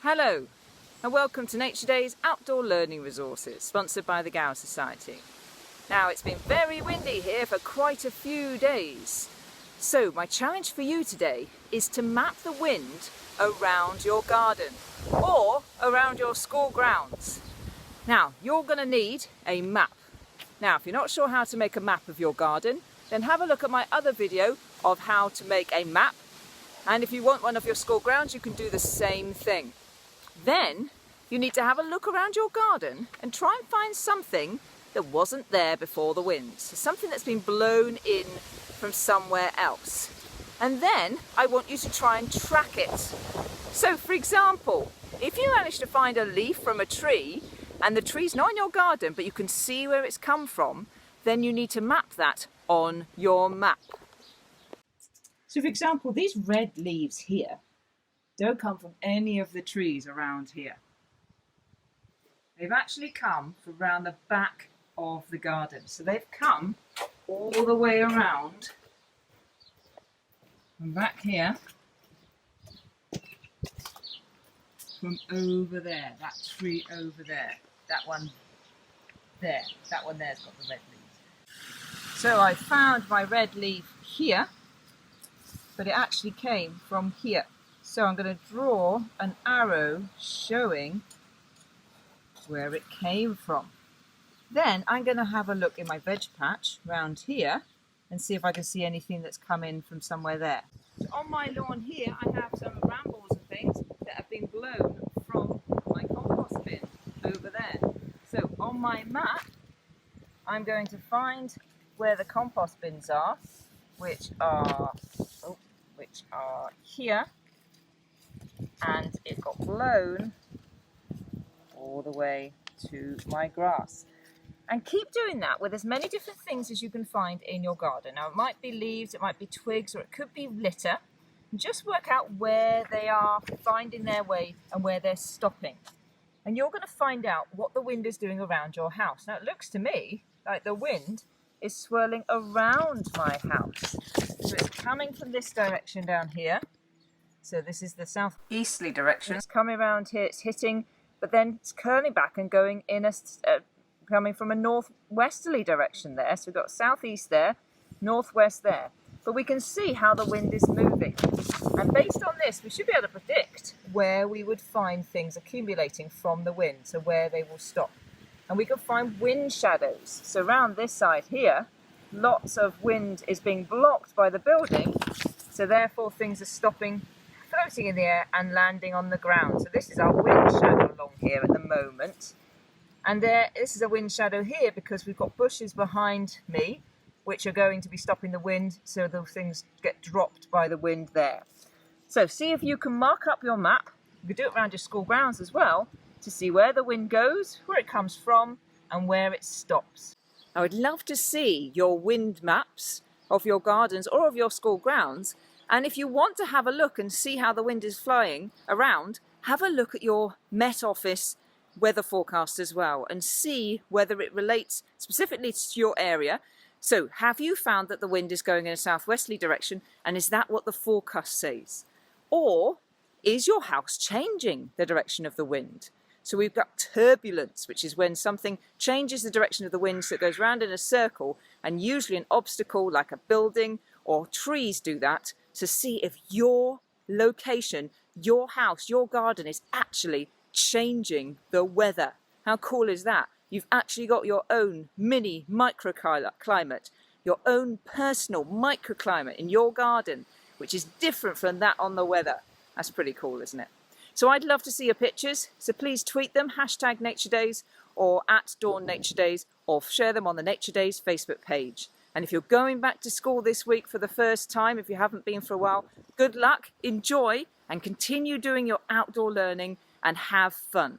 Hello and welcome to Nature Days Outdoor Learning Resources, sponsored by the Gower Society. Now it's been very windy here for quite a few days, so my challenge for you today is to map the wind around your garden or around your school grounds. Now you're going to need a map. Now if you're not sure how to make a map of your garden, then have a look at my other video of how to make a map, and if you want one of your school grounds you can do the same thing. Then you need to have a look around your garden and try and find something that wasn't there before the wind. So something that's been blown in from somewhere else. And then I want you to try and track it. So for example, if you manage to find a leaf from a tree and the tree's not in your garden but you can see where it's come from, then you need to map that on your map. So for example, these red leaves here don't come from any of the trees around here. They've actually come from around the back of the garden. So they've come all the way around from back here, from over there, that tree over there, that one there's got the red leaves. So I found my red leaf here, but it actually came from here. So I'm going to draw an arrow showing where it came from. Then I'm going to have a look in my veg patch around here and see if I can see anything that's come in from somewhere there. So on my lawn here I have some brambles and things that have been blown from my compost bin over there. So on my map I'm going to find where the compost bins are, which are here. And it got blown all the way to my grass. And keep doing that with as many different things as you can find in your garden. Now it might be leaves, it might be twigs, or it could be litter. And just work out where they are finding their way and where they're stopping. And you're going to find out what the wind is doing around your house. Now it looks to me like the wind is swirling around my house. So it's coming from this direction down here. So this is the southeasterly direction. It's coming around here, it's hitting, but then it's curling back and going in coming from a northwesterly direction there. So we've got southeast there, northwest there. But we can see how the wind is moving. And based on this, we should be able to predict where we would find things accumulating from the wind, so where they will stop. And we can find wind shadows. So around this side here, lots of wind is being blocked by the building, so therefore things are stopping, floating in the air and landing on the ground. So this is our wind shadow along here at the moment. And this is a wind shadow here because we've got bushes behind me which are going to be stopping the wind, so those things get dropped by the wind there. So see if you can mark up your map. You can do it around your school grounds as well to see where the wind goes, where it comes from and where it stops. I would love to see your wind maps of your gardens or of your school grounds. And if you want to have a look and see how the wind is flying around, have a look at your Met Office weather forecast as well and see whether it relates specifically to your area. So have you found that the wind is going in a southwesterly direction, and is that what the forecast says? Or is your house changing the direction of the wind? So we've got turbulence, which is when something changes the direction of the wind, so it goes round in a circle, and usually an obstacle like a building or trees do that, to see if your location, your house, your garden is actually changing the weather. How cool is that? You've actually got your own mini microclimate, your own personal microclimate in your garden, which is different from that on the weather. That's pretty cool, isn't it? So I'd love to see your pictures, so please tweet them, #NatureDays or @DawnNatureDays, or share them on the Nature Days Facebook page. And if you're going back to school this week for the first time, if you haven't been for a while, good luck, enjoy, and continue doing your outdoor learning and have fun.